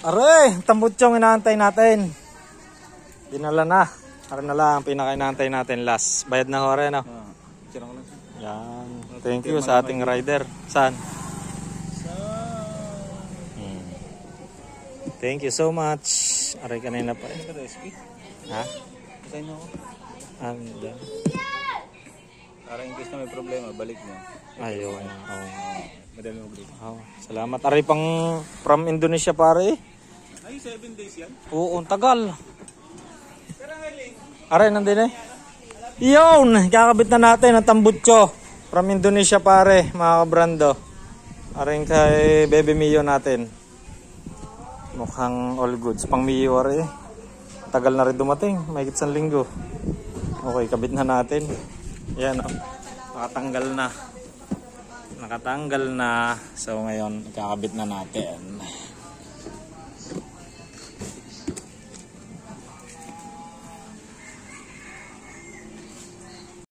Aray, tambutsong inaantay natin. Dinala na. Aray na lang, pinaka-inaantay natin last. Bayad na ho rin, no? Yan. Thank you sa ating rider. Saan? Thank you so much. Aray, kanina pa eh. Ha? Patay na ako. Anda. Para in case na may problema, balik niya. Ayun. Oh. Madami mo balik. Oh, salamat. Aray pang from Indonesia pare. Ay, 7 days yan? Oo, tagal. Aray, nandun eh. Yun! Kakabit na natin ang tambutso. From Indonesia pare, mga kabrando. Aray kay Bebe Mio natin. Mukhang all goods. Pang Mio aray. Tagal na rin dumating. Mahigit 1 linggo. Okay, kabit na natin. Yan oh. Nakatanggal na. Nakatanggal na. So ngayon, kakabit na natin.